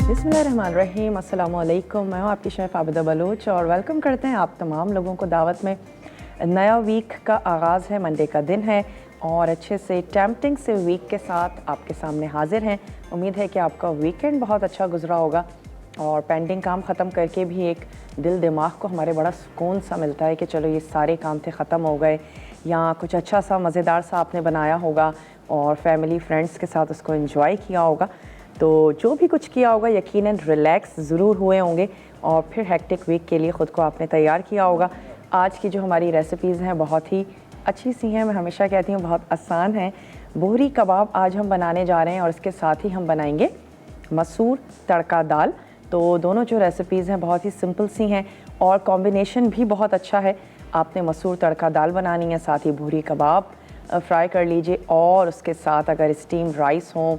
बिस्मिल्लाहिर्रहमानिर्रहीम, अस्सलामु अलैकुम। मैं हूँ आपकी शेफ़ आबिदा बलोच और वेलकम करते हैं आप तमाम लोगों को दावत में। नया वीक का आगाज़ है, मंडे का दिन है और अच्छे से टेम्पटिंग से वीक के साथ आपके सामने हाजिर हैं। उम्मीद है कि आपका वीकेंड बहुत अच्छा गुजरा होगा और पेंडिंग काम ख़त्म करके भी एक दिल दिमाग को हमारे बड़ा सुकून सा मिलता है कि चलो ये सारे काम थे ख़त्म हो गए, या कुछ अच्छा सा मज़ेदार सा आपने बनाया होगा और फैमिली फ्रेंड्स के साथ उसको एंजॉय किया होगा। तो जो भी कुछ किया होगा यकीनन रिलैक्स ज़रूर हुए होंगे और फिर हेक्टिक वीक के लिए ख़ुद को आपने तैयार किया होगा। आज की जो हमारी रेसिपीज़ हैं बहुत ही अच्छी सी हैं, मैं हमेशा कहती हूँ बहुत आसान हैं। बोहरी कबाब आज हम बनाने जा रहे हैं और इसके साथ ही हम बनाएंगे मसूर तड़का दाल। तो दोनों जो रेसिपीज़ हैं बहुत ही सिंपल सी हैं और कॉम्बिनेशन भी बहुत अच्छा है। आपने मसूर तड़का दाल बनानी है, साथ ही बोहरी कबाब फ्राई कर लीजिए और उसके साथ अगर स्टीम राइस हों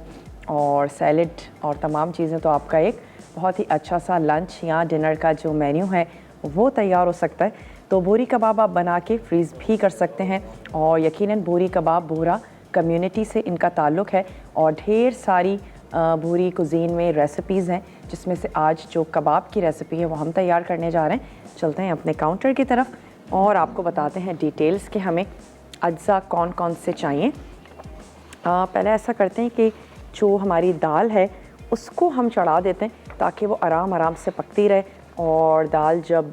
और सैलड और तमाम चीज़ें, तो आपका एक बहुत ही अच्छा सा लंच या डिनर का जो मेन्यू है वो तैयार हो सकता है। तो बोहरी कबाब आप बना के फ्रीज़ भी कर सकते हैं और यकीनन बोहरी कबाब बोहरा कम्युनिटी से इनका ताल्लुक़ है और ढेर सारी बोहरी कुज़ीन में रेसिपीज़ हैं, जिसमें से आज जो कबाब की रेसिपी है वो हम तैयार करने जा रहे हैं। चलते हैं अपने काउंटर की तरफ और आपको बताते हैं डिटेल्स कि हमें अज्जा कौन कौन से चाहिए। पहले ऐसा करते हैं कि जो हमारी दाल है उसको हम चढ़ा देते हैं ताकि वो आराम आराम से पकती रहे, और दाल जब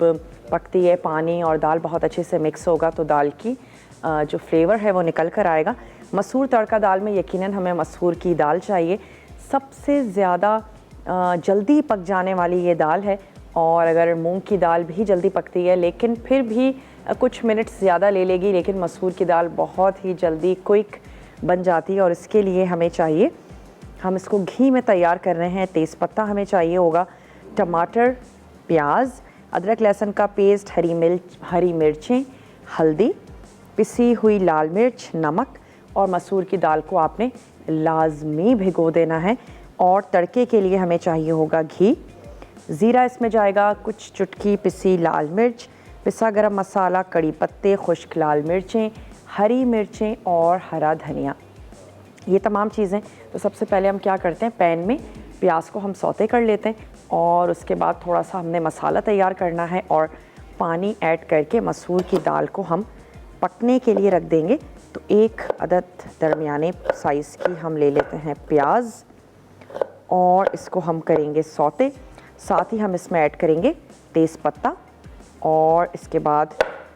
पकती है पानी और दाल बहुत अच्छे से मिक्स होगा तो दाल की जो फ्लेवर है वो निकल कर आएगा। मसूर तड़का दाल में यकीनन हमें मसूर की दाल चाहिए, सबसे ज़्यादा जल्दी पक जाने वाली ये दाल है। और अगर मूंग की दाल भी जल्दी पकती है लेकिन फिर भी कुछ मिनट्स ज़्यादा ले लेगी, लेकिन मसूर की दाल बहुत ही जल्दी क्विक बन जाती है। और इसके लिए हमें चाहिए, हम इसको घी में तैयार कर रहे हैं, तेज़पत्ता हमें चाहिए होगा, टमाटर, प्याज, अदरक लहसुन का पेस्ट, हरी मिर्चें, हल्दी, पिसी हुई लाल मिर्च, नमक, और मसूर की दाल को आपने लाजमी भिगो देना है। और तड़के के लिए हमें चाहिए होगा घी, ज़ीरा इसमें जाएगा, कुछ चुटकी पिसी लाल मिर्च, पिसा गरम मसाला, कड़ी पत्ते, खुश्क लाल मिर्चें, हरी मिर्चें और हरा धनिया, ये तमाम चीज़ें। तो सबसे पहले हम क्या करते हैं, पैन में प्याज को हम सौते कर लेते हैं और उसके बाद थोड़ा सा हमने मसाला तैयार करना है और पानी ऐड करके मसूर की दाल को हम पकने के लिए रख देंगे। तो एक अदद दरमियाने साइज़ की हम ले लेते हैं प्याज और इसको हम करेंगे सौते। साथ ही हम इसमें ऐड करेंगे तेज़पत्ता और इसके बाद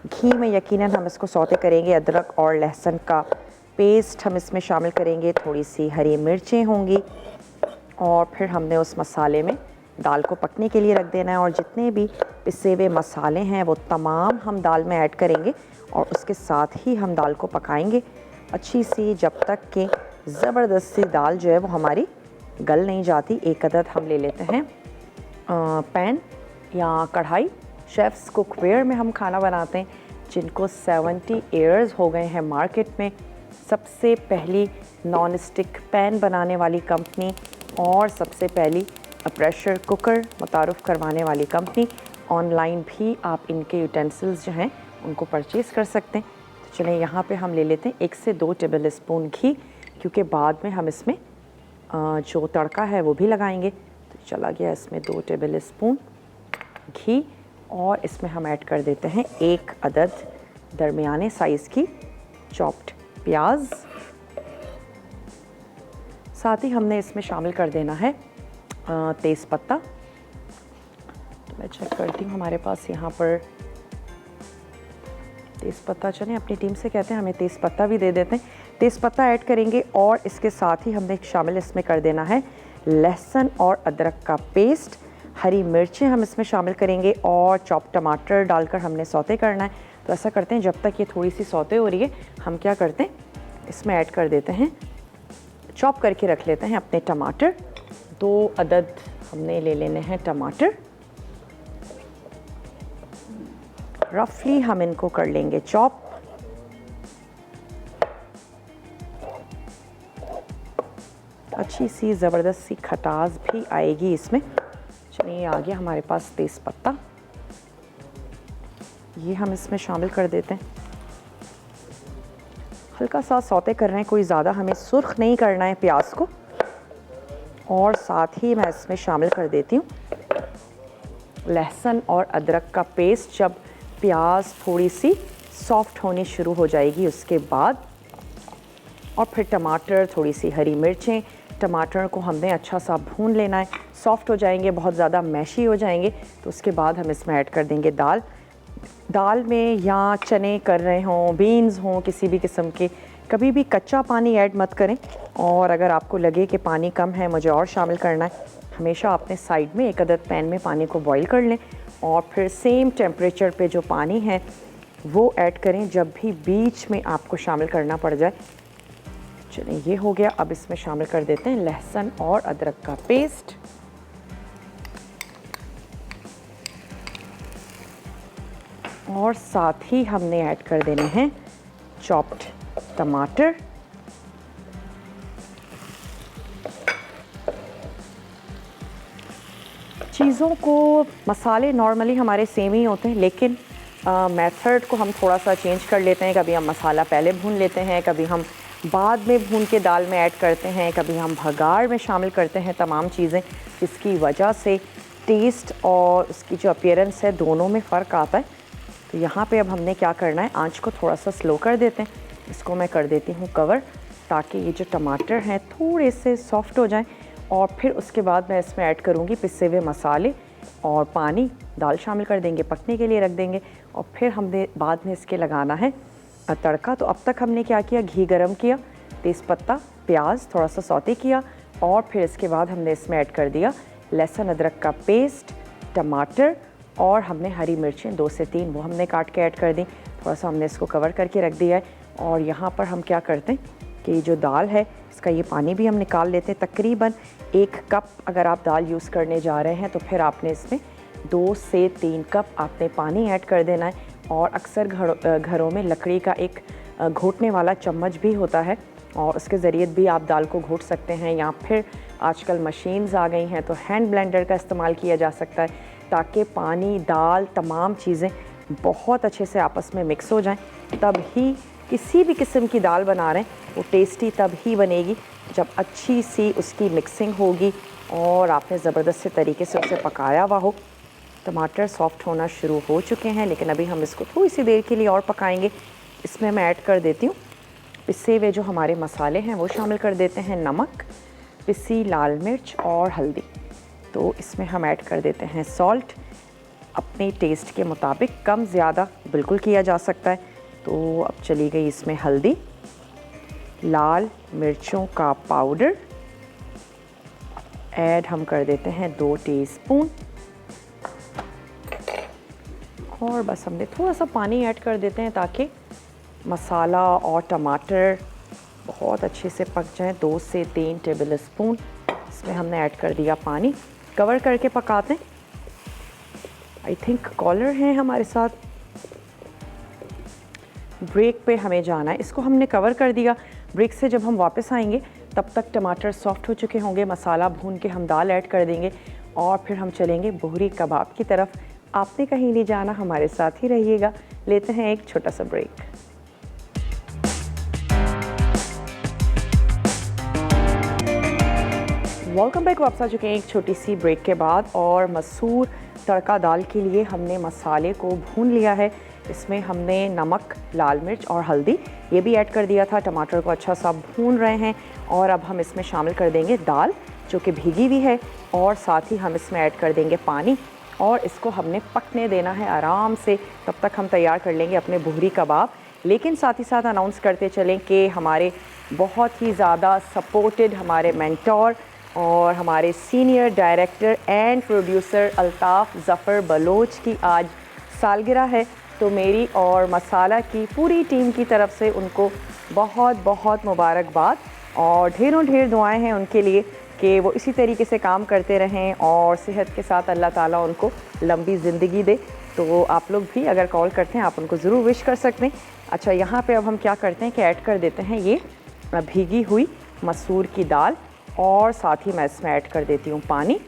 घी में यकीनन हम इसको सौते करेंगे। अदरक और लहसुन का पेस्ट हम इसमें शामिल करेंगे, थोड़ी सी हरी मिर्चें होंगी और फिर हमने उस मसाले में दाल को पकने के लिए रख देना है। और जितने भी पिसे हुए मसाले हैं वो तमाम हम दाल में ऐड करेंगे और उसके साथ ही हम दाल को पकाएंगे अच्छी सी, जब तक कि ज़बरदस्त सी दाल जो है वो हमारी गल नहीं जाती। एक अदद हम ले लेते हैं पैन या कढ़ाई। शेफ़्स कुकवेयर में हम खाना बनाते हैं जिनको 70 ईयर्स हो गए हैं मार्केट में। सबसे पहली नॉन स्टिक पैन बनाने वाली कंपनी और सबसे पहली प्रेशर कुकर मुतारुफ़ करवाने वाली कंपनी। ऑनलाइन भी आप इनके यूटेंसिल्स जो हैं उनको परचेज़ कर सकते हैं। तो चलिए यहाँ पे हम ले लेते हैं 1 से 2 टेबल स्पून घी, क्योंकि बाद में हम इसमें जो तड़का है वो भी लगाएंगे। तो चला गया इसमें 2 टेबल स्पून घी और इसमें हम ऐड कर देते हैं 1 अदद दरमियाने साइज़ की चॉप्ड प्याज। साथ ही हमने इसमें शामिल कर देना है तेज़पत्ता। तो मैं चेक करती हूँ हमारे पास यहाँ पर तेज़पत्ता, चलें अपनी टीम से कहते हैं हमें तेज़पत्ता भी दे देते हैं। तेज़पत्ता ऐड करेंगे और इसके साथ ही हमने शामिल इसमें कर देना है लहसुन और अदरक का पेस्ट। हरी मिर्चें हम इसमें शामिल करेंगे और चॉप टमाटर डालकर हमने सौते करना है। तो ऐसा करते हैं, जब तक ये थोड़ी सी सौते हो रही है हम क्या करते हैं, इसमें ऐड कर देते हैं, चॉप करके रख लेते हैं अपने टमाटर। 2 अदद हमने ले लेने हैं टमाटर, रफली हम इनको कर लेंगे चॉप। अच्छी सी ज़बरदस्त सी खटास भी आएगी इसमें। चलिए आ गया हमारे पास तेज़पत्ता, ये हम इसमें शामिल कर देते हैं। हल्का सा सौते कर रहे हैं, कोई ज़्यादा हमें सुर्ख नहीं करना है प्याज को। और साथ ही मैं इसमें शामिल कर देती हूँ लहसुन और अदरक का पेस्ट। जब प्याज थोड़ी सी सॉफ्ट होनी शुरू हो जाएगी उसके बाद, और फिर टमाटर, थोड़ी सी हरी मिर्चें। टमाटर को हमने अच्छा सा भून लेना है, सॉफ्ट हो जाएंगे, बहुत ज़्यादा मैशी हो जाएंगे तो उसके बाद हम इसमें ऐड कर देंगे दाल। दाल में या चने कर रहे हों, बीन्स हों, किसी भी किस्म के, कभी भी कच्चा पानी ऐड मत करें। और अगर आपको लगे कि पानी कम है, मुझे और शामिल करना है, हमेशा अपने साइड में एक अदद पैन में पानी को बॉईल कर लें और फिर सेम टेम्परेचर पे जो पानी है वो ऐड करें जब भी बीच में आपको शामिल करना पड़ जाए। चलिए ये हो गया। अब इसमें शामिल कर देते हैं लहसुन और अदरक का पेस्ट, और साथ ही हमने ऐड कर देने हैं चॉप्ड टमाटर। चीज़ों को, मसाले नॉर्मली हमारे सेम ही होते हैं, लेकिन मेथड को हम थोड़ा सा चेंज कर लेते हैं। कभी हम मसाला पहले भून लेते हैं, कभी हम बाद में भून के दाल में ऐड करते हैं, कभी हम भगाड़ में शामिल करते हैं तमाम चीज़ें, जिसकी वजह से टेस्ट और उसकी जो अपीयरेंस है दोनों में फ़र्क आता है। तो यहाँ पे अब हमने क्या करना है, आंच को थोड़ा सा स्लो कर देते हैं। इसको मैं कर देती हूँ कवर, ताकि ये जो टमाटर हैं थोड़े से सॉफ्ट हो जाएं। और फिर उसके बाद मैं इसमें ऐड करूँगी पिसे हुए मसाले और पानी। दाल शामिल कर देंगे, पकने के लिए रख देंगे, और फिर हमने बाद में इसके लगाना है तड़का। तो अब तक हमने क्या किया, घी गरम किया, तेज़पत्ता, प्याज थोड़ा सा सौते किया, और फिर इसके बाद हमने इसमें ऐड कर दिया लहसुन अदरक का पेस्ट, टमाटर, और हमने हरी मिर्चें 2 से 3 वो हमने काट के ऐड कर दी। थोड़ा सा हमने इसको कवर करके रख दिया है। और यहाँ पर हम क्या करते हैं कि जो दाल है इसका ये पानी भी हम निकाल लेते हैं। तकरीबन 1 कप अगर आप दाल यूज़ करने जा रहे हैं तो फिर आपने इसमें 2 से 3 कप आपने पानी ऐड कर देना है। और अक्सर घरों में लकड़ी का एक घोटने वाला चम्मच भी होता है, और उसके ज़रिए भी आप दाल को घोट सकते हैं, या फिर आजकल मशीन्स आ गई हैं तो हैंड ब्लेंडर का इस्तेमाल किया जा सकता है, ताकि पानी, दाल, तमाम चीज़ें बहुत अच्छे से आपस में मिक्स हो जाएं। तब ही किसी भी किस्म की दाल बना रहे हैं वो टेस्टी तब ही बनेगी जब अच्छी सी उसकी मिक्सिंग होगी और आपने ज़बरदस्त तरीके से उसे पकाया हुआ हो। टमाटर सॉफ्ट होना शुरू हो चुके हैं, लेकिन अभी हम इसको थोड़ी सी देर के लिए और पकाएंगे। इसमें मैं ऐड कर देती हूँ पिसे हुए जो हमारे मसाले हैं वो शामिल कर देते हैं, नमक, पिसी लाल मिर्च और हल्दी। तो इसमें हम ऐड कर देते हैं सॉल्ट, अपने टेस्ट के मुताबिक, कम ज़्यादा बिल्कुल किया जा सकता है। तो अब चली गई इसमें हल्दी, लाल मिर्चों का पाउडर ऐड हम कर देते हैं 2 टीस्पून, और बस हमने थोड़ा सा पानी ऐड कर देते हैं ताकि मसाला और टमाटर बहुत अच्छे से पक जाएं। 2 से 3 टेबल स्पून इसमें हमने ऐड कर दिया पानी। कवर करके पकाते हैं। आई थिंक कॉलर हैं हमारे साथ, ब्रेक पे हमें जाना है। इसको हमने कवर कर दिया। ब्रेक से जब हम वापस आएंगे तब तक टमाटर सॉफ्ट हो चुके होंगे, मसाला भून के हम दाल ऐड कर देंगे, और फिर हम चलेंगे बोहरी कबाब की तरफ। आपने कहीं नहीं जाना, हमारे साथ ही रहिएगा। लेते हैं एक छोटा सा ब्रेक। Welcome back. वापस आ चुके हैं एक छोटी सी ब्रेक के बाद, और मसूर तड़का दाल के लिए हमने मसाले को भून लिया है। इसमें हमने नमक, लाल मिर्च और हल्दी ये भी ऐड कर दिया था। टमाटर को अच्छा सा भून रहे हैं, और अब हम इसमें शामिल कर देंगे दाल जो कि भीगी हुई है, और साथ ही हम इसमें ऐड कर देंगे पानी, और इसको हमने पकने देना है आराम से। तब तक हम तैयार कर लेंगे अपने बोहरी कबाब। लेकिन साथ ही साथ अनाउंस करते चलें कि हमारे बहुत ही ज़्यादा सपोर्टेड हमारे मेंटोर और हमारे senior director and producer Altaf Zafar Baloch की आज सालगिरह है। तो मेरी और मसाला की पूरी टीम की तरफ से उनको बहुत बहुत मुबारकबाद, और ढेरों ढेर दुआएं हैं उनके लिए कि वो इसी तरीके से काम करते रहें और सेहत के साथ अल्लाह ताला उनको लंबी ज़िंदगी दे। तो आप लोग भी अगर कॉल करते हैं आप उनको ज़रूर विश कर सकते हैं। अच्छा, यहाँ पे अब हम क्या करते हैं कि ऐड कर देते हैं ये भीगी हुई मसूर की दाल, और साथ ही मैं इसमें ऐड कर देती हूँ पानी,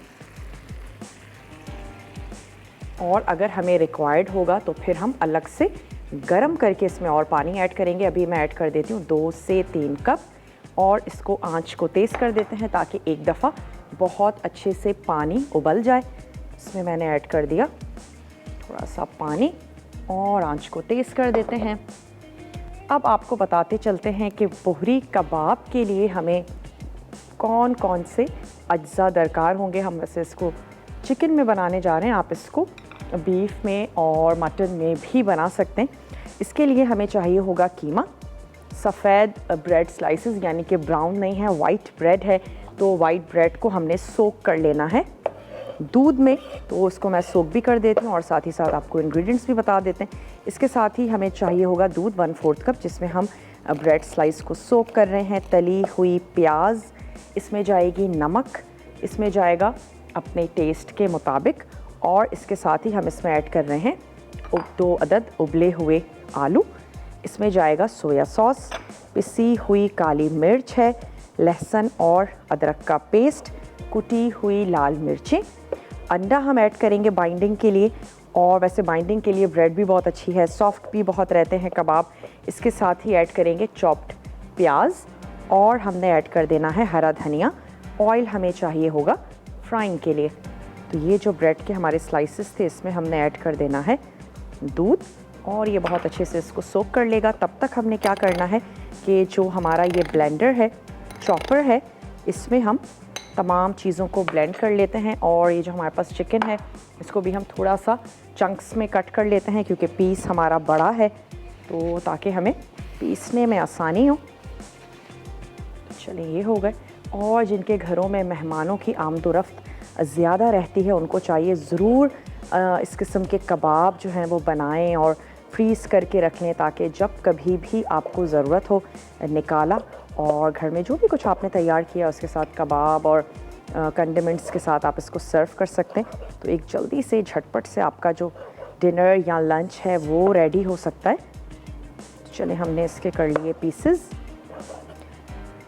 और अगर हमें रिक्वायर्ड होगा तो फिर हम अलग से गरम करके इसमें और पानी ऐड करेंगे। अभी मैं ऐड कर देती हूँ 2 से 3 कप, और इसको आंच को तेज़ कर देते हैं ताकि एक दफ़ा बहुत अच्छे से पानी उबल जाए। इसमें मैंने ऐड कर दिया थोड़ा सा पानी और आंच को तेज़ कर देते हैं। अब आपको बताते चलते हैं कि बोहरी कबाब के लिए हमें कौन कौन से अज्जा दरकार होंगे। हम वैसे इसको चिकन में बनाने जा रहे हैं, आप इसको बीफ में और मटन में भी बना सकते हैं। इसके लिए हमें चाहिए होगा कीमा, सफ़ेद ब्रेड स्लाइसेस, यानी कि ब्राउन नहीं है, वाइट ब्रेड है, तो वाइट ब्रेड को हमने सोक कर लेना है दूध में, तो उसको मैं सोक भी कर देती हूँ और साथ ही साथ आपको इंग्रेडिएंट्स भी बता देते हैं। इसके साथ ही हमें चाहिए होगा दूध 1/4 कप, जिसमें हम ब्रेड स्लाइस को सोक कर रहे हैं। तली हुई प्याज, इसमें जाएगी नमक, इसमें जाएगा अपने टेस्ट के मुताबिक, और इसके साथ ही हम इसमें ऐड कर रहे हैं 2 अदद उबले हुए आलू। इसमें जाएगा सोया सॉस, पिसी हुई काली मिर्च है, लहसुन और अदरक का पेस्ट, कुटी हुई लाल मिर्चें, अंडा हम ऐड करेंगे बाइंडिंग के लिए, और वैसे बाइंडिंग के लिए ब्रेड भी बहुत अच्छी है, सॉफ्ट भी बहुत रहते हैं कबाब। इसके साथ ही ऐड करेंगे चॉप्ड प्याज, और हमने ऐड कर देना है हरा धनिया। ऑयल हमें चाहिए होगा फ्राइंग के लिए। तो ये जो ब्रेड के हमारे स्लाइसेस थे, इसमें हमने ऐड कर देना है दूध, और ये बहुत अच्छे से इसको सोक कर लेगा। तब तक हमने क्या करना है कि जो हमारा ये ब्लेंडर है, चॉपर है, इसमें हम तमाम चीज़ों को ब्लेंड कर लेते हैं। और ये जो हमारे पास चिकन है, इसको भी हम थोड़ा सा चंक्स में कट कर लेते हैं, क्योंकि पीस हमारा बड़ा है, तो ताकि हमें पीसने में आसानी हो। चलिए, ये हो गए। और जिनके घरों में मेहमानों की आमदोरफ्त ज़्यादा रहती है, उनको चाहिए ज़रूर इस किस्म के कबाब जो हैं वो बनाएं और फ्रीज़ करके रख लें, ताकि जब कभी भी आपको ज़रूरत हो निकाला, और घर में जो भी कुछ आपने तैयार किया उसके साथ कबाब और कंडिमेंट्स के साथ आप इसको सर्व कर सकते हैं। तो एक जल्दी से झटपट से आपका जो डिनर या लंच है वो रेडी हो सकता है। चलिए, हमने इसके कर लिए पीसेस।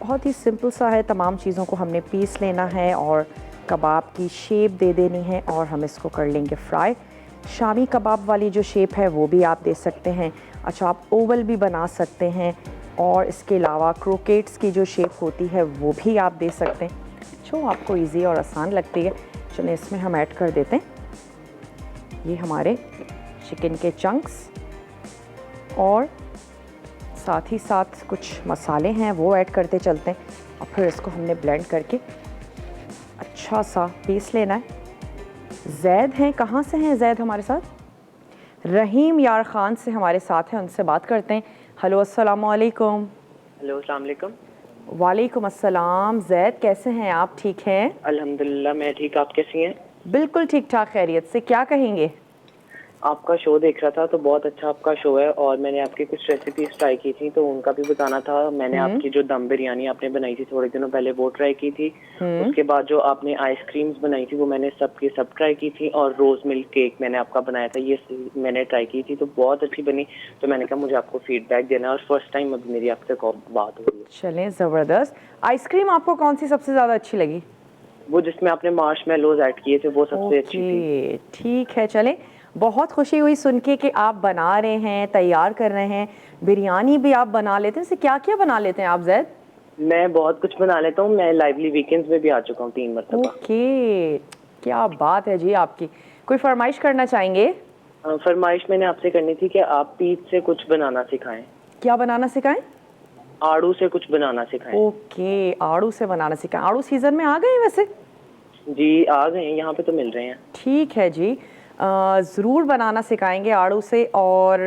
बहुत ही सिंपल सा है, तमाम चीज़ों को हमने पीस लेना है और कबाब की शेप दे देनी है, और हम इसको कर लेंगे फ्राई। शामी कबाब वाली जो शेप है वो भी आप दे सकते हैं। अच्छा, आप ओवल भी बना सकते हैं, और इसके अलावा क्रोकेट्स की जो शेप होती है वो भी आप दे सकते हैं, जो आपको इजी और आसान लगती है। चलिए, इसमें हम ऐड कर देते हैं ये हमारे चिकन के चंक्स, और साथ ही साथ कुछ मसाले हैं वो ऐड करते चलते हैं, और फिर इसको हमने ब्लेंड करके अच्छा सा पीस लेना है। जैद हैं, कहाँ से हैं जैद हमारे साथ? रहीम यार ख़ान से हमारे साथ हैं, उनसे बात करते हैं। हेलो, अस्सलाम वालेकुम। हेलो, अस्सलाम वालेकुम। वालेकुम अस्सलाम। जैद, कैसे हैं आप? ठीक हैं? अल्हम्दुलिल्लाह, मैं ठीक। आप कैसी हैं? बिल्कुल ठीक ठाक, खैरियत से। क्या कहेंगे? आपका शो देख रहा था तो बहुत अच्छा आपका शो है, और मैंने आपकी कुछ रेसिपीज ट्राई की थी तो उनका भी बताना था। मैंने आपकी जो दम बिरयानी आपने बनाई थी थोड़े दिनों पहले वो ट्राई की थी। उसके बाद जो आपने आइसक्रीम्स बनाई थी वो मैंने सब की सब ट्राई की थी, और रोज मिल्क केक मैंने आपका बनाया था, ये मैंने ट्राई की थी, तो बहुत अच्छी बनी। तो मैंने कहा मुझे आपको फीडबैक देना, और फर्स्ट टाइम अभी मेरी आपसे बात हो रही है। चलें, ज़बरदस्त। आइसक्रीम आपको कौन सी सबसे ज़्यादा अच्छी लगी? वो जिसमें आपने मार्शमेलोज ऐड किए थे वो सबसे अच्छी थी। ठीक है, चलें। बहुत खुशी हुई सुन के कि आप बना रहे हैं, तैयार कर रहे हैं। बिरयानी भी आप बना लेते हैं? क्या क्या बना लेते हैं आप जैद? मैं बहुत कुछ बना लेता हूँ। मैं लाइवली वीकेंड्स में भी आ चुका हूँ 3 मरतबा। ओके, क्या बात है जी आपकी। कोई फरमाइश करना चाहेंगे? फरमाइश मैंने आपसे करनी थी कि आप पीच से कुछ बनाना सिखाएं। क्या बनाना सिखाएं? आड़ू से कुछ बनाना सिखाएं। ओके, आड़ू से बनाना सिखाएं। आड़ू सीजन में आ गए वैसे? जी, आ गए हैं, यहाँ पे तो मिल रहे हैं। ठीक है जी, ज़रूर बनाना सिखाएंगे आड़ू से, और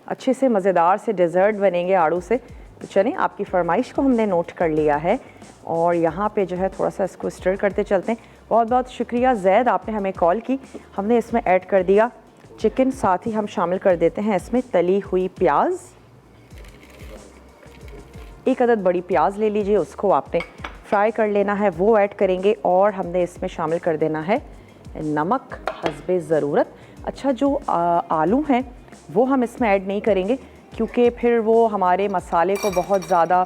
अच्छे से मज़ेदार से डेज़र्ट बनेंगे आड़ू से। तो चलें, आपकी फरमाइश को हमने नोट कर लिया है, और यहाँ पे जो है थोड़ा सा इसको स्टर करते चलते हैं। बहुत बहुत शुक्रिया जैद, आपने हमें कॉल की। हमने इसमें ऐड कर दिया चिकन, साथ ही हम शामिल कर देते हैं इसमें तली हुई प्याज। 1 अदद बड़ी प्याज ले लीजिए, उसको आपने फ्राई कर लेना है, वो ऐड करेंगे, और हमने इसमें शामिल कर देना है नमक हस्बे ज़रूरत। अच्छा, जो आलू हैं वो हम इसमें ऐड नहीं करेंगे, क्योंकि फिर वो हमारे मसाले को बहुत ज़्यादा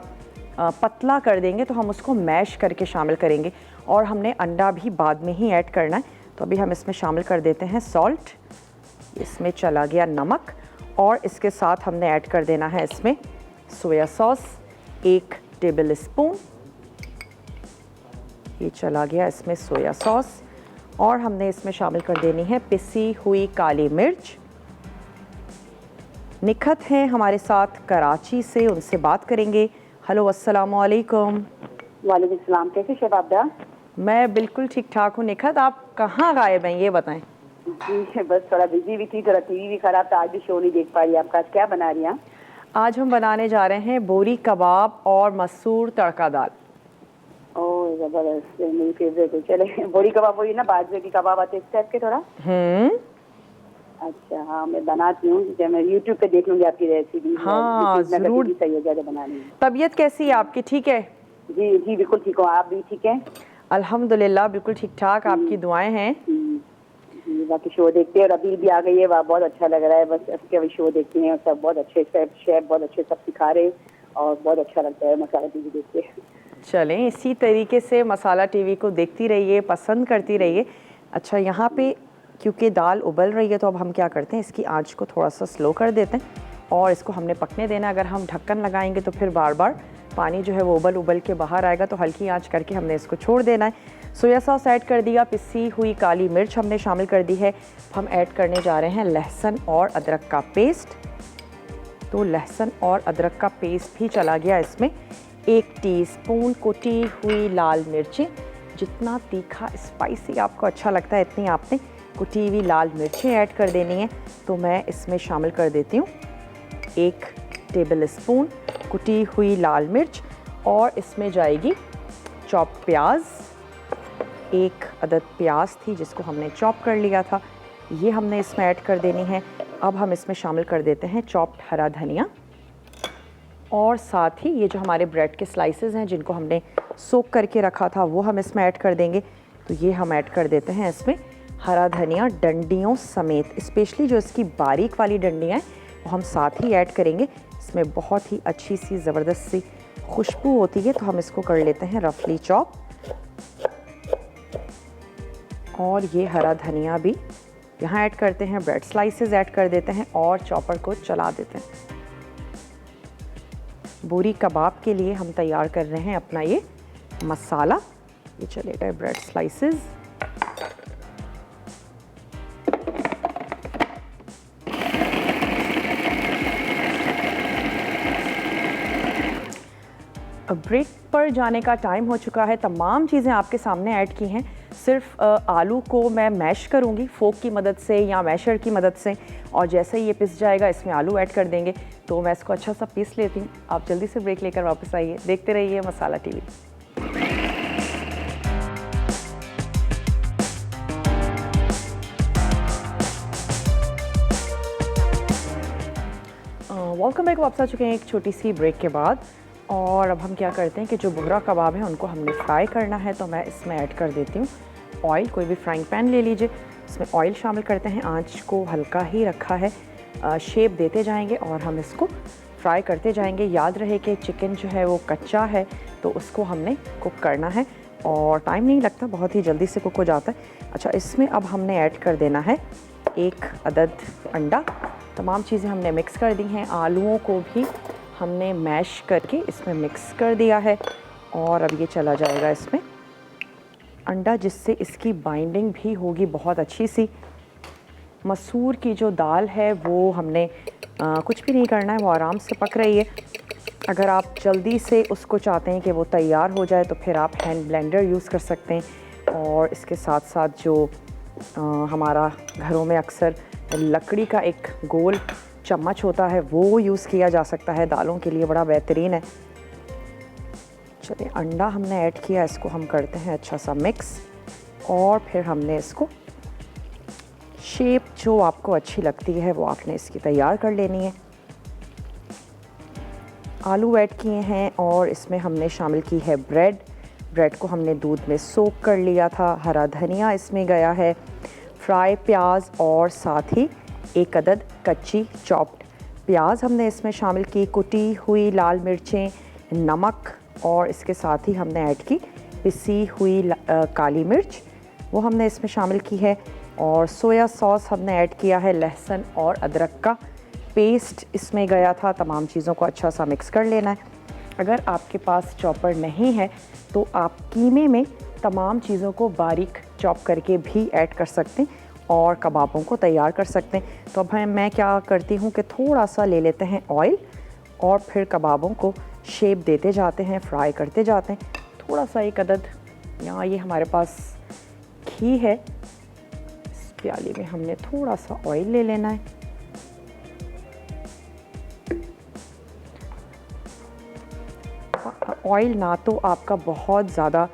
पतला कर देंगे, तो हम उसको मैश करके शामिल करेंगे, और हमने अंडा भी बाद में ही ऐड करना है। तो अभी हम इसमें शामिल कर देते हैं सॉल्ट, इसमें चला गया नमक, और इसके साथ हमने ऐड कर देना है इसमें सोया सॉस 1 टेबल स्पून, ये चला गया इसमें सोया सॉस और हमने इसमें शामिल कर देनी है पिसी हुई काली मिर्च। निखत हैं हमारे साथ कराची से, उनसे बात करेंगे। हेलो, अस्सलाम वालेकुम। वालेकुम सलाम। कैसे शेफ आबदा? मैं बिल्कुल ठीक ठाक हूँ। निखत, आप कहाँ गायब हैं ये बताएं। जी बस थोड़ा बिजी भी थी, थोड़ा टीवी भी खराब था, आज भी शो नहीं देख पा रही। आपका आज क्या बना रही हैं? आज हम बनाने जा रहे हैं बोरी कबाब और मसूर तड़का दाल। ओह जबरदस्त, मेरी फेवरेट है। चले बोरी कबाब, वही ना बाजरे की कबाब आते हैं इस टाइप के थोड़ा। अच्छा हाँ, मैं बनाती हूँ, मैं यूट्यूब पे देख लूंगी आपकी रेसिपी। हाँ जरूर। सही हो जाएगा बनाने में। तबीयत कैसी है आपकी? ठीक है? जी जी बिल्कुल ठीक हूँ, आप भी ठीक हैं? अल्हम्दुलिल्लाह बिल्कुल ठीक ठाक, आपकी दुआएं हैं। जी बाकी शो देखते हैं और अभी भी आ गई है, वाह बहुत अच्छा लग रहा है। बस इसके अभी शो देखते हैं और सब बहुत अच्छे शेफ बहुत अच्छे सब सिखा रहे हैं और बहुत अच्छा लगता है मसाला टीवी देखते हैं। चलें इसी तरीके से मसाला टीवी को देखती रहिए, पसंद करती रहिए। अच्छा, यहाँ पे क्योंकि दाल उबल रही है तो अब हम क्या करते हैं, इसकी आंच को थोड़ा सा स्लो कर देते हैं और इसको हमने पकने देना। अगर हम ढक्कन लगाएंगे तो फिर बार बार पानी जो है वो उबल के बाहर आएगा, तो हल्की आंच करके हमने इसको छोड़ देना है। सोया सॉस ऐड कर दिया, पिसी हुई काली मिर्च हमने शामिल कर दी है। हम ऐड करने जा रहे हैं लहसुन और अदरक का पेस्ट। तो लहसुन और अदरक का पेस्ट भी चला गया इसमें। 1 टीस्पून कुटी हुई लाल मिर्चें, जितना तीखा स्पाइसी आपको अच्छा लगता है इतनी आपने कुटी हुई लाल मिर्चें ऐड कर देनी है। तो मैं इसमें शामिल कर देती हूँ 1 टेबल स्पून कुटी हुई लाल मिर्च और इसमें जाएगी चॉप प्याज। 1 अदद प्याज थी जिसको हमने चॉप कर लिया था, ये हमने इसमें ऐड कर देनी है। अब हम इसमें शामिल कर देते हैं चॉप्ड हरा धनिया और साथ ही ये जो हमारे ब्रेड के स्लाइसेस हैं जिनको हमने सोक करके रखा था वो हम इसमें ऐड कर देंगे। तो ये हम ऐड कर देते हैं इसमें हरा धनिया डंडियों समेत, स्पेशली जो इसकी बारीक वाली डंडियाँ हैं वो हम साथ ही ऐड करेंगे। इसमें बहुत ही अच्छी सी ज़बरदस्त सी खुशबू होती है, तो हम इसको कर लेते हैं रफली चॉप। और ये हरा धनिया भी यहाँ ऐड करते हैं, ब्रेड स्लाइसेस ऐड कर देते हैं और चॉपर को चला देते हैं। बोरी कबाब के लिए हम तैयार कर रहे हैं अपना ये मसाला। ये चले गए ब्रेड स्लाइसेस। ब्रेक पर जाने का टाइम हो चुका है। तमाम चीज़ें आपके सामने ऐड की हैं। सिर्फ आलू को मैं मैश करूंगी फोक की मदद से या मैशर की मदद से, और जैसे ही ये पिस जाएगा इसमें आलू ऐड कर देंगे। तो मैं इसको अच्छा सा पीस लेती हूँ। आप जल्दी से ब्रेक लेकर वापस आइए, देखते रहिए मसाला टीवी। Welcome back. वापस आ चुके हैं एक छोटी सी ब्रेक के बाद। और अब हम क्या करते हैं कि जो बोहरा कबाब है उनको हमने फ्राई करना है। तो मैं इसमें ऐड कर देती हूँ ऑयल। कोई भी फ्राइंग पैन ले लीजिए, इसमें ऑयल शामिल करते हैं। आंच को हल्का ही रखा है, शेप देते जाएंगे और हम इसको फ्राई करते जाएंगे। याद रहे कि चिकन जो है वो कच्चा है तो उसको हमने कुक करना है और टाइम नहीं लगता, बहुत ही जल्दी से कुक हो जाता है। अच्छा, इसमें अब हमने ऐड कर देना है 1 अदद अंडा। तमाम चीज़ें हमने मिक्स कर दी हैं। आलूओं को भी हमने मैश करके इसमें मिक्स कर दिया है और अब ये चला जाएगा इसमें अंडा, जिससे इसकी बाइंडिंग भी होगी बहुत अच्छी सी। मसूर की जो दाल है वो हमने कुछ भी नहीं करना है, वो आराम से पक रही है। अगर आप जल्दी से उसको चाहते हैं कि वो तैयार हो जाए तो फिर आप हैंड ब्लेंडर यूज़ कर सकते हैं। और इसके साथ साथ जो हमारा घरों में अक्सर लकड़ी का एक गोल चम्मच होता है वो यूज़ किया जा सकता है, दालों के लिए बड़ा बेहतरीन है। चलिए, अंडा हमने ऐड किया, इसको हम करते हैं अच्छा सा मिक्स और फिर हमने इसको शेप जो आपको अच्छी लगती है वो आपने इसकी तैयार कर लेनी है। आलू ऐड किए हैं और इसमें हमने शामिल की है ब्रेड को हमने दूध में सोक कर लिया था। हरा धनिया इसमें गया है, फ्राई प्याज और साथ ही 1 अदद कच्ची चॉप्ड प्याज हमने इसमें शामिल की। कुटी हुई लाल मिर्चें, नमक और इसके साथ ही हमने ऐड की पिसी हुई काली मिर्च, वो हमने इसमें शामिल की है। और सोया सॉस हमने ऐड किया है। लहसुन और अदरक का पेस्ट इसमें गया था। तमाम चीज़ों को अच्छा सा मिक्स कर लेना है। अगर आपके पास चॉपर नहीं है तो आप कीमे में तमाम चीज़ों को बारीक चॉप करके भी ऐड कर सकते हैं और कबाबों को तैयार कर सकते हैं। तो अब मैं क्या करती हूँ कि थोड़ा सा ले लेते हैं ऑयल और फिर कबाबों को शेप देते जाते हैं, फ्राई करते जाते हैं। थोड़ा सा एक अदद यहाँ ये हमारे पास घी है, इस प्याली में हमने थोड़ा सा ऑयल ले लेना है। ऑयल ना तो आपका बहुत ज़्यादा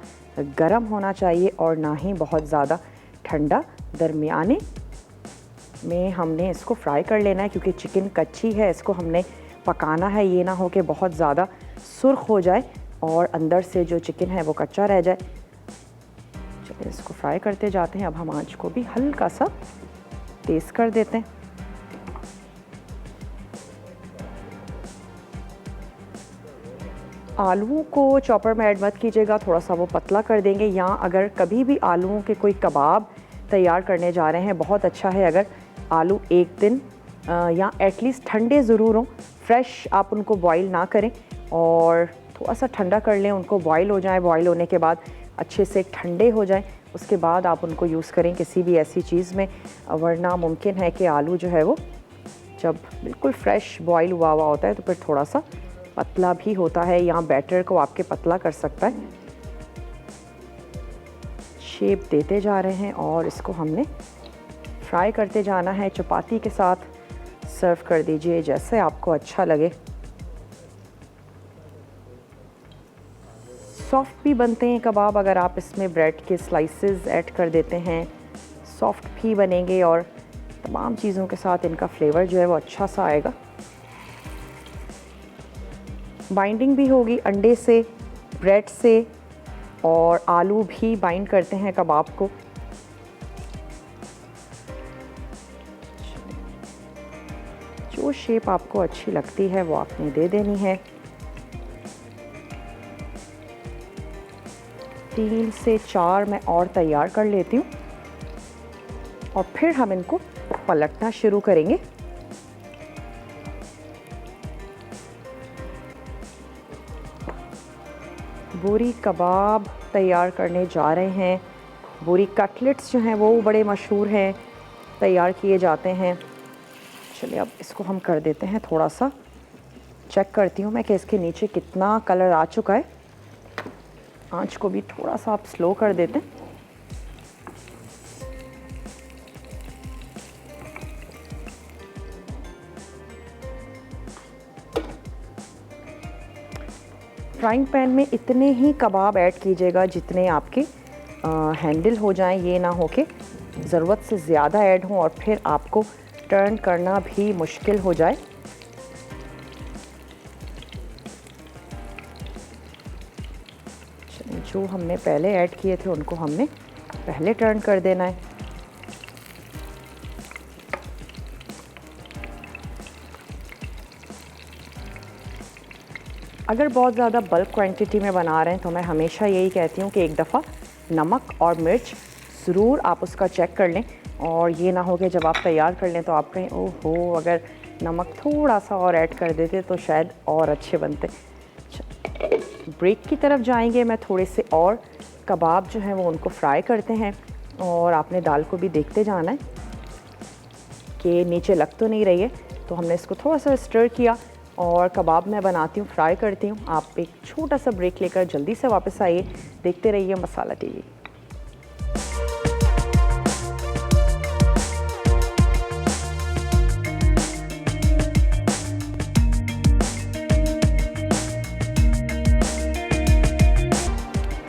गर्म होना चाहिए और ना ही बहुत ज़्यादा ठंडा, दरमियाने में हमने इसको फ्राई कर लेना है क्योंकि चिकन कच्ची है, इसको हमने पकाना है। ये ना हो कि बहुत ज़्यादा सुर्ख हो जाए और अंदर से जो चिकन है वो कच्चा रह जाए। चलिए इसको फ्राई करते जाते हैं। अब हम आंच को भी हल्का सा तेज़ कर देते हैं। आलूओं को चॉपर में ऐड मत कीजिएगा, थोड़ा सा वो पतला कर देंगे। या अगर कभी भी आलूओं के कोई कबाब तैयार करने जा रहे हैं, बहुत अच्छा है अगर आलू एक दिन या एटलीस्ट ठंडे ज़रूर हों, फ्रेश आप उनको बॉईल ना करें और थोड़ा सा ठंडा कर लें, उनको बॉईल हो जाए। बॉईल होने के बाद अच्छे से ठंडे हो जाएं, उसके बाद आप उनको यूज़ करें किसी भी ऐसी चीज़ में। वरना मुमकिन है कि आलू जो है वो जब बिल्कुल फ्रेश बॉईल हुआ होता है तो फिर थोड़ा सा पतला भी होता है, या बैटर को आपके पतला कर सकता है। शेप देते जा रहे हैं और इसको हमने फ्राई करते जाना है। चपाती के साथ सर्व कर दीजिए, जैसे आपको अच्छा लगे। सॉफ्ट भी बनते हैं कबाब, अगर आप इसमें ब्रेड के स्लाइसेस ऐड कर देते हैं, सॉफ्ट भी बनेंगे और तमाम चीज़ों के साथ इनका फ्लेवर जो है वो अच्छा सा आएगा। बाइंडिंग भी होगी अंडे से, ब्रेड से, और आलू भी बाइंड करते हैं कबाब को। जो शेप आपको अच्छी लगती है वो आपने दे देनी है। 3 से 4 मैं और तैयार कर लेती हूँ और फिर हम इनको पलटना शुरू करेंगे। बोरी कबाब तैयार करने जा रहे हैं। बोरी कटलेट्स जो हैं वो बड़े मशहूर हैं, तैयार किए जाते हैं। चलिए अब इसको हम कर देते हैं, थोड़ा सा चेक करती हूँ मैं कि इसके नीचे कितना कलर आ चुका है। आंच को भी थोड़ा सा आप स्लो कर देते हैं। फ्राइंग पैन में इतने ही कबाब ऐड कीजिएगा जितने आपके हैंडल हो जाएं। ये ना हो कि ज़रूरत से ज़्यादा ऐड हों और फिर आपको टर्न करना भी मुश्किल हो जाए। जो हमने पहले ऐड किए थे उनको हमने पहले टर्न कर देना है। अगर बहुत ज़्यादा बल्क क्वांटिटी में बना रहे हैं तो मैं हमेशा यही कहती हूँ कि एक दफ़ा नमक और मिर्च ज़रूर आप उसका चेक कर लें, और ये ना हो कि जब आप तैयार कर लें तो आप कहें ओहो अगर नमक थोड़ा सा और ऐड कर देते तो शायद और अच्छे बनते। ब्रेक की तरफ जाएंगे। मैं थोड़े से और कबाब जो हैं वो उनको फ्राई करते हैं और आपने दाल को भी देखते जाना है कि नीचे लग तो नहीं रही है। तो हमने इसको थोड़ा सा स्टर किया और कबाब मैं बनाती हूँ, फ्राई करती हूँ। आप एक छोटा सा ब्रेक लेकर जल्दी से वापस आइए, देखते रहिए मसाला टीवी।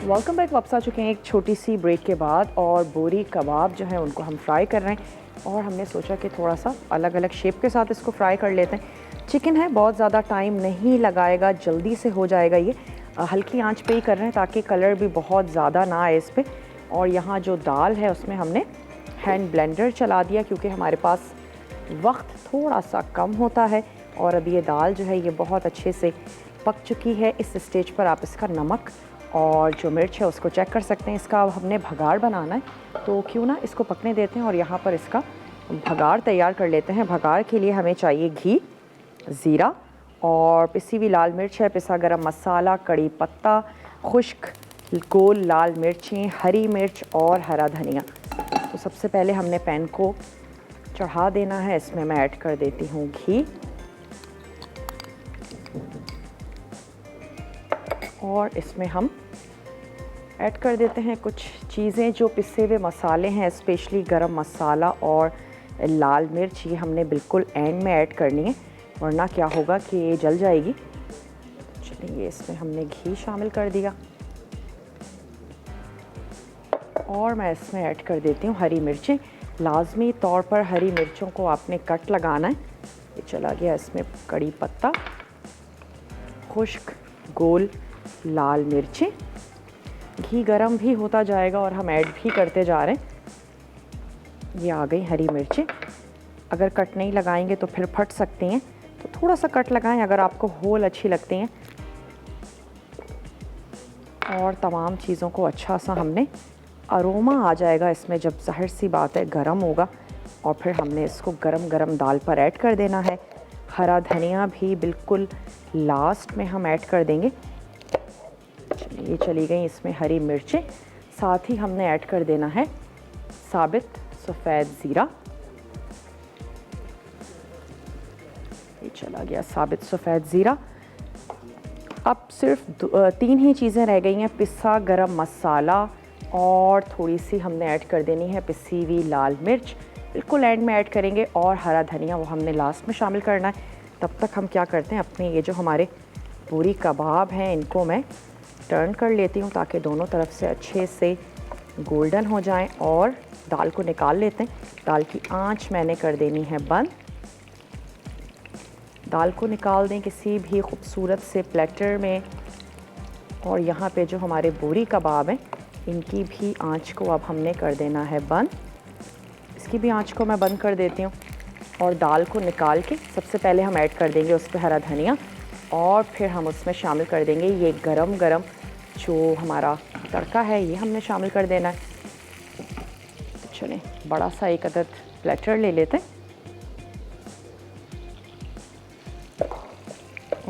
Welcome back. वापस आ चुके हैं एक छोटी सी ब्रेक के बाद, और बोरी कबाब जो है उनको हम फ्राई कर रहे हैं और हमने सोचा कि थोड़ा सा अलग अलग शेप के साथ इसको फ्राई कर लेते हैं। चिकन है, बहुत ज़्यादा टाइम नहीं लगाएगा, जल्दी से हो जाएगा। ये हल्की आंच पे ही कर रहे हैं ताकि कलर भी बहुत ज़्यादा ना आए इस पर। और यहाँ जो दाल है उसमें हमने हैंड ब्लेंडर चला दिया क्योंकि हमारे पास वक्त थोड़ा सा कम होता है। और अब ये दाल जो है ये बहुत अच्छे से पक चुकी है। इस स्टेज पर आप इसका नमक और जो मिर्च है उसको चेक कर सकते हैं। इसका अब हमने भगाड़ बनाना है, तो क्यों ना इसको पकने देते हैं और यहाँ पर इसका भगाड़ तैयार कर लेते हैं। भगाड़ के लिए हमें चाहिए घी, ज़ीरा और पिसी हुई लाल मिर्च है, पिसा गरम मसाला, कड़ी पत्ता, खुश्क गोल लाल मिर्चें, हरी मिर्च और हरा धनिया। तो सबसे पहले हमने पैन को चढ़ा देना है। इसमें मैं ऐड कर देती हूँ घी और इसमें हम ऐड कर देते हैं कुछ चीज़ें जो पिसे हुए मसाले हैं, स्पेशली गरम मसाला और लाल मिर्च। ये हमने बिल्कुल एंड में ऐड करनी है, वरना क्या होगा कि ये जल जाएगी। चलिए, इसमें हमने घी शामिल कर दिया और मैं इसमें ऐड कर देती हूँ हरी मिर्चें। लाजमी तौर पर हरी मिर्चों को आपने कट लगाना है। ये चला गया इसमें कड़ी पत्ता, खुश्क गोल लाल मिर्चें। घी गरम भी होता जाएगा और हम ऐड भी करते जा रहे हैं। ये आ गई हरी मिर्चें। अगर कट नहीं लगाएंगे तो फिर फट सकती हैं, तो थोड़ा सा कट लगाएं अगर आपको होल अच्छी लगती हैं। और तमाम चीज़ों को अच्छा सा हमने अरोमा आ जाएगा इसमें जब ज़ाहिर सी बात है गरम होगा, और फिर हमने इसको गरम गरम दाल पर ऐड कर देना है। हरा धनिया भी बिल्कुल लास्ट में हम ऐड कर देंगे। चलिए, चली गई इसमें हरी मिर्चें। साथ ही हमने ऐड कर देना है साबित सफ़ेद ज़ीरा। ये चला गया साबित सफ़ेद ज़ीरा। अब सिर्फ 3 ही चीज़ें रह गई हैं, पिसा गरम मसाला और थोड़ी सी हमने ऐड कर देनी है पिसी हुई लाल मिर्च। बिल्कुल एंड में ऐड करेंगे, और हरा धनिया वो हमने लास्ट में शामिल करना है। तब तक हम क्या करते हैं, अपने ये जो हमारे पूरी कबाब हैं इनको मैं टर्न कर लेती हूँ ताकि दोनों तरफ से अच्छे से गोल्डन हो जाएं, और दाल को निकाल लेते हैं। दाल की आंच मैंने कर देनी है बंद। दाल को निकाल दें किसी भी खूबसूरत से प्लेटर में, और यहाँ पे जो हमारे बोरी कबाब हैं इनकी भी आंच को अब हमने कर देना है बंद। इसकी भी आंच को मैं बंद कर देती हूँ, और दाल को निकाल के सबसे पहले हम ऐड कर देंगे उस पर हरा धनिया, और फिर हम उसमें शामिल कर देंगे ये गरम गरम जो हमारा तड़का है, ये हमने शामिल कर देना है। चलें, बड़ा सा एक अदद प्लेटर ले लेते हैं,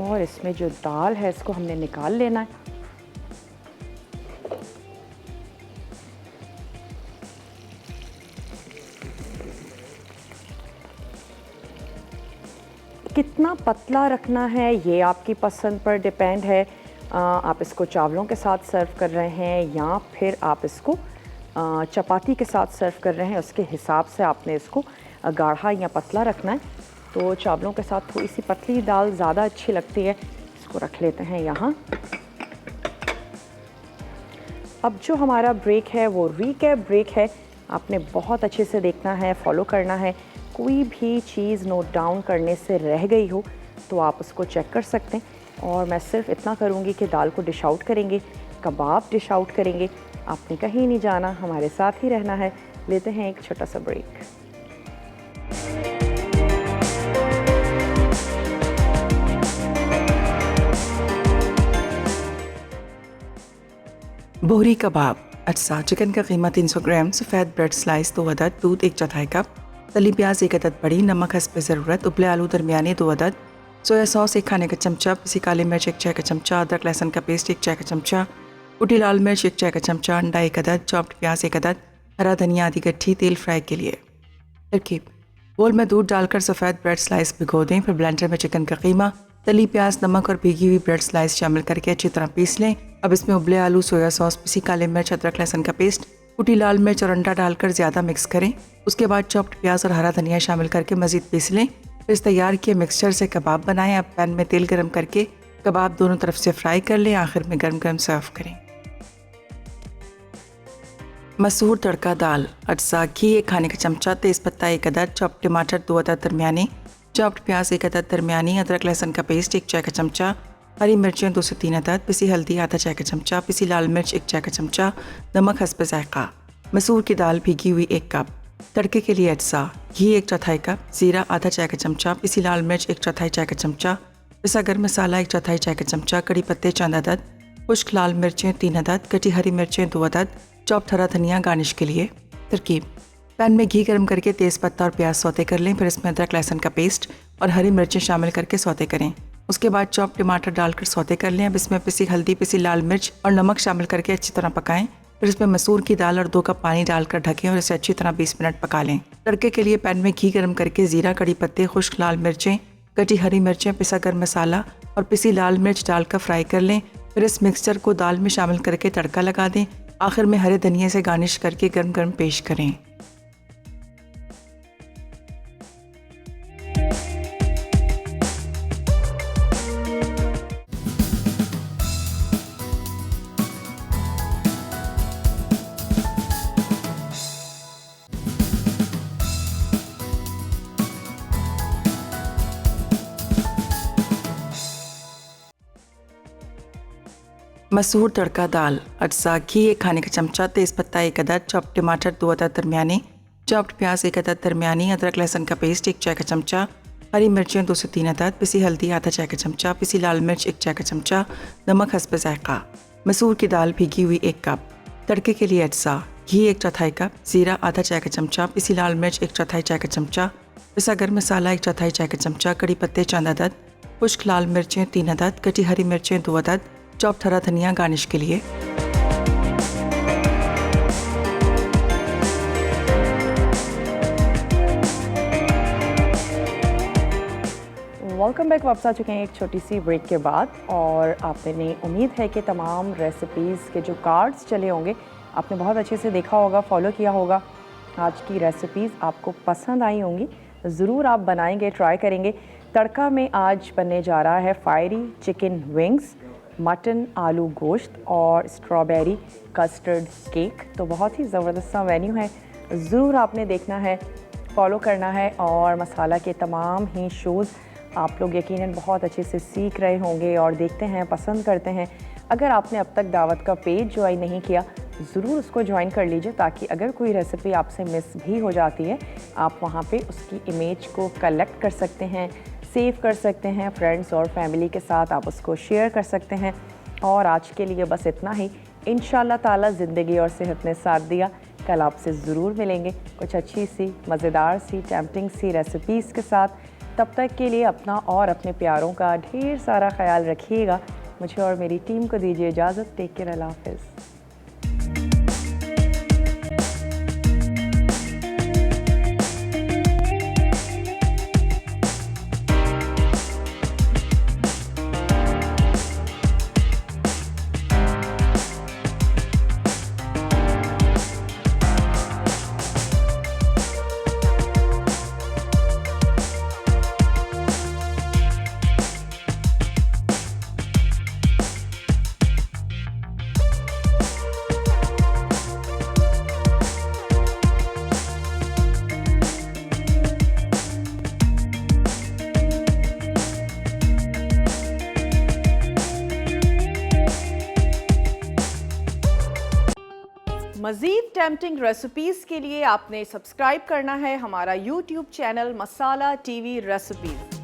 और इसमें जो दाल है इसको हमने निकाल लेना है। कितना पतला रखना है ये आपकी पसंद पर डिपेंड है। आप इसको चावलों के साथ सर्व कर रहे हैं या फिर आप इसको चपाती के साथ सर्व कर रहे हैं, उसके हिसाब से आपने इसको गाढ़ा या पतला रखना है। तो चावलों के साथ थोड़ी सी पतली दाल ज़्यादा अच्छी लगती है। इसको रख लेते हैं यहाँ। अब जो हमारा ब्रेक है वो रीकैप ब्रेक है। आपने बहुत अच्छे से देखना है, फॉलो करना है। कोई भी चीज़ नोट डाउन करने से रह गई हो तो आप उसको चेक कर सकते हैं, और मैं सिर्फ इतना करूँगी कि दाल को डिश आउट करेंगे, कबाब डिश आउट करेंगे। आपने कहीं नहीं जाना, हमारे साथ ही रहना है। लेते हैं एक छोटा सा ब्रेक। बोहरी कबाब अज्जा। चिकन का कीमत 300 ग्राम, सफ़ेद ब्रेड स्लाइस 2 अदद, दूध 1/4 कप, तली प्याज 1 अदद बड़ी, नमक हस्ब ज़रूरत, उबले आलू दरमियाने 2 अदद, सोया सॉस 1 खाने का चमचा, पिसी काली मिर्च 1 चाय का चमचा, अदरक लहसुन का पेस्ट 1 चाय का चमचा, कुटी लाल मिर्च 1 चाय का चमचा, अंडा 1 अदद, चॉप्ड प्याज 1 अदद, हरा धनिया आधी गट्ठी, तेल फ्राई के लिए। तरकीब: बोल में दूध डालकर सफ़ेद ब्रेड स्लाइस भिगो दें, फिर ब्लेंडर में चिकन का कीमा, तली प्याज, नमक और भीगी हुई ब्रेड स्लाइस शामिल करके अच्छी तरह पीस लें। अब इसमें उबले आलू, सोया सॉस, पिसी काले मिर्च, अदरक लहसुन का पेस्ट, कुटी लाल मिर्च और अंडा डालकर ज़्यादा मिक्स करें। उसके बाद चॉप्ड प्याज और हरा धनिया शामिल करके मज़ीद पीस लें। फिर इस तैयार किए मिक्सचर से कबाब बनाएं। अब पैन में तेल गरम करके कबाब दोनों तरफ से फ्राई कर लें। आखिर में गरम गरम सर्व करें। मसूर तड़का दाल अज्जा। घी 1 खाने का चमचा, तेज़पत्ता 1 अदद, चॉप्ड टमाटर 2 अदद दरमियानी, चॉप्ड प्याज 1 अदद दरमियानी, अदरक लहसुन का पेस्ट 1 चाय का चमचा, हरी मिर्चें 2 से 3 अदद, पिसी हल्दी आधा चाय का चमचा, पिसी लाल मिर्च 1 चाय का चमचा, नमक हस्ब ज़ायक़ा। मसूर की दाल भीगी हुई 1 कप। तड़के के लिए अज्जा: घी 1/4 कप, ज़ीरा आधा चाय का चमचा, पिसी लाल मिर्च 1/4 चाय का चमचा, पिसा गर्म मसाला 1/4 चाय का चमचा, कड़ी पत्ते चंद अदद, खुश्क लाल मिर्चें 3 अदद, कटी हरी मिर्चें 2 अदद, चॉप्ड हरा धनिया गार्निश के लिए। तरकीब: पैन में घी गर्म करके तेज़पत्ता और प्याज सौते कर लें। फिर इसमें अदरक लहसुन का पेस्ट और हरी मिर्चें शामिल करके सौते करें। उसके बाद चॉप टमाटर डालकर सौते कर लें। अब इसमें पिसी हल्दी, पिसी लाल मिर्च और नमक शामिल करके अच्छी तरह पकाएं। फिर इसमें मसूर की दाल और 2 कप पानी डालकर ढकें और इसे अच्छी तरह 20 मिनट पका लें। तड़के के लिए पैन में घी गर्म करके जीरा, कड़ी पत्ते, खुश्क लाल मिर्चें, कटी हरी मिर्चें, पिसा गर्म मसाला और पिसी लाल मिर्च डालकर फ्राई कर लें। फिर इस मिक्सचर को दाल में शामिल करके तड़का लगा दें। आखिर में हरे धनिया से गार्निश करके गर्म गर्म पेश करें। मसूर तड़का दाल, अज्जा घी 1 खाने का चमचा, तेज़पत्ता 1 अदद, चॉप्ड टमाटर 2 अदद दरमियाने, चॉप्ड प्याज 1 अदद दरमियानी, अदरक लहसुन का पेस्ट 1 चाय का चमचा, हरी मिर्चें 2 से 3 अदद, पिसी हल्दी आधा चाय का चमचा, पिसी लाल मिर्च 1 चाय का चमचा, नमक हस्ब ज़ायक़ा, मसूर की दाल भीगी हुई 1 कप। तड़के के लिए अज्जा घी 1/4 कप, ज़ीरा आधा चाय का चमचा, पिसी लाल मिर्च 1/4 चाय का चमचा, पिसा गर्म मसाला 1/4 चाय का चमचा, कड़ी पत्ते चंद अदद, खुश्क लाल मिर्चें 3 अदद, कटी हरी मिर्चें 2 अदद, चॉप्ड हरा धनिया गार्निश के लिए। Welcome back. वापस आ चुके हैं एक छोटी सी ब्रेक के बाद और आपने उम्मीद है कि तमाम रेसिपीज़ के जो कार्ड्स चले होंगे आपने बहुत अच्छे से देखा होगा, फॉलो किया होगा। आज की रेसिपीज़ आपको पसंद आई होंगी, ज़रूर आप बनाएंगे, ट्राई करेंगे। तड़का में आज बनने जा रहा है फायरी चिकन विंग्स, मटन आलू गोश्त और स्ट्रॉबेरी कस्टर्ड केक। तो बहुत ही ज़बरदस्त सा मेन्यू है, ज़रूर आपने देखना है, फॉलो करना है। और मसाला के तमाम ही शोज़ आप लोग यकीनन बहुत अच्छे से सीख रहे होंगे और देखते हैं, पसंद करते हैं। अगर आपने अब तक दावत का पेज ज्वाइन नहीं किया, ज़रूर उसको ज्वाइन कर लीजिए ताकि अगर कोई रेसिपी आपसे मिस भी हो जाती है, आप वहाँ पे उसकी इमेज को कलेक्ट कर सकते हैं, सेव कर सकते हैं। फ्रेंड्स और फैमिली के साथ आप उसको शेयर कर सकते हैं। और आज के लिए बस इतना ही। इंशाल्लाह ताला ज़िंदगी और सेहत ने साथ दिया, कल आपसे ज़रूर मिलेंगे कुछ अच्छी सी, मज़ेदार सी, टेम्पटिंग सी रेसिपीज़ के साथ। तब तक के लिए अपना और अपने प्यारों का ढेर सारा ख्याल रखिएगा। मुझे और मेरी टीम को दीजिए इजाज़त। टेक केयर, अल्लाह हाफ़िज़। मज़ीद टेम्पटिंग रेसिपीज़ के लिए आपने सब्सक्राइब करना है हमारा YouTube चैनल मसाला TV रेसिपीज़।